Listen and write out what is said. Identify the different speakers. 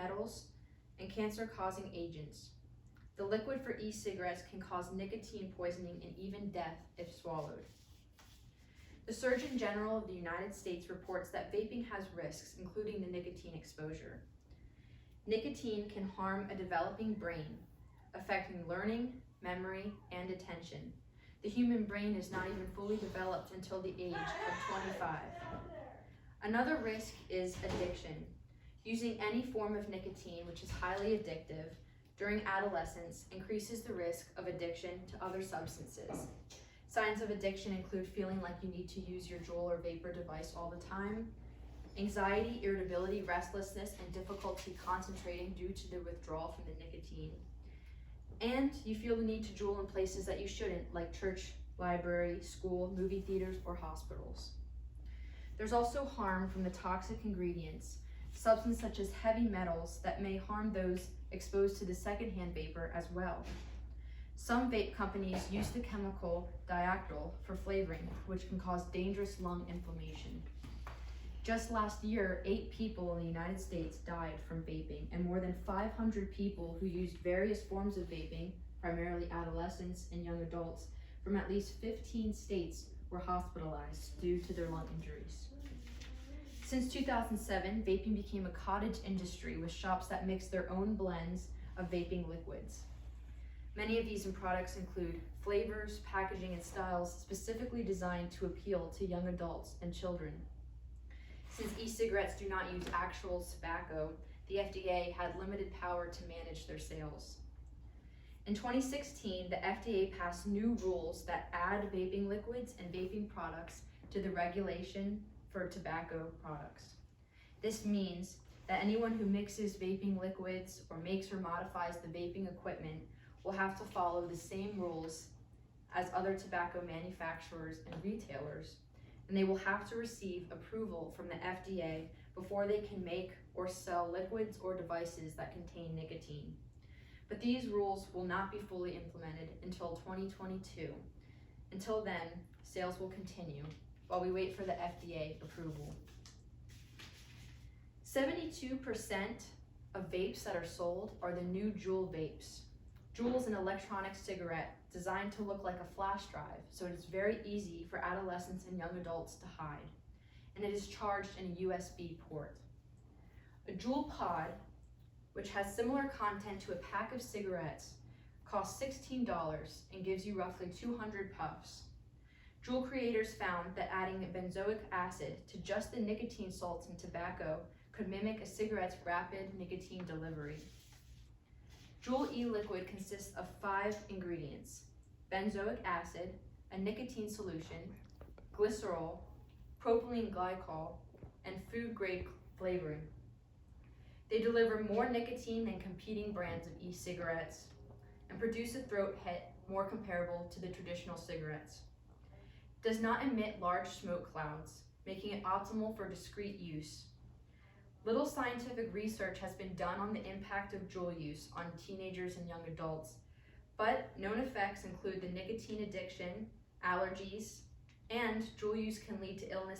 Speaker 1: metals, and cancer-causing agents. The liquid for e-cigarettes can cause nicotine poisoning and even death if swallowed. The Surgeon General of the United States reports that vaping has risks, including the nicotine exposure. Nicotine can harm a developing brain, affecting learning, memory, and attention. The human brain is not even fully developed until the age of 25. Another risk is addiction. Using any form of nicotine, which is highly addictive, during adolescence increases the risk of addiction to other substances. Signs of addiction include feeling like you need to use your Juul or vapor device all the time, anxiety, irritability, restlessness, and difficulty concentrating due to the withdrawal from the nicotine. And you feel the need to Juul in places that you shouldn't, like church, library, school, movie theaters, or hospitals. There's also harm from the toxic ingredients, substances such as heavy metals that may harm those exposed to the secondhand vapor as well. Some vape companies use the chemical diactyl for flavoring, which can cause dangerous lung inflammation. Just last year, 8 people in the United States died from vaping, and more than 500 people who used various forms of vaping, primarily adolescents and young adults, from at least 15 states were hospitalized due to their lung injuries. Since 2007, vaping became a cottage industry with shops that mix their own blends of vaping liquids. Many of these products include flavors, packaging, and styles specifically designed to appeal to young adults and children. Since e-cigarettes do not use actual tobacco, the FDA had limited power to manage their sales. In 2016, the FDA passed new rules that add vaping liquids and vaping products to the regulation for tobacco products. This means that anyone who mixes vaping liquids or makes or modifies the vaping equipment will have to follow the same rules as other tobacco manufacturers and retailers, and they will have to receive approval from the FDA before they can make or sell liquids or devices that contain nicotine. But these rules will not be fully implemented until 2022. Until then, sales will continue while we wait for the FDA approval. 72% of vapes that are sold are the new Juul vapes. Juul is an electronic cigarette designed to look like a flash drive, so it is very easy for adolescents and young adults to hide, and it is charged in a USB port. A Juul pod, which has similar content to a pack of cigarettes, costs $16 and gives you roughly 200 puffs. Juul creators found that adding benzoic acid to just the nicotine salts in tobacco could mimic a cigarette's rapid nicotine delivery. Juul e-liquid consists of 5 ingredients: benzoic acid, a nicotine solution, glycerol, propylene glycol, and food-grade flavoring. They deliver more nicotine than competing brands of e-cigarettes and produce a throat hit more comparable to the traditional cigarettes. Does not emit large smoke clouds, making it optimal for discreet use. Little scientific research has been done on the impact of Juul use on teenagers and young adults, but known effects include the nicotine addiction, allergies, and Juul use can lead to illness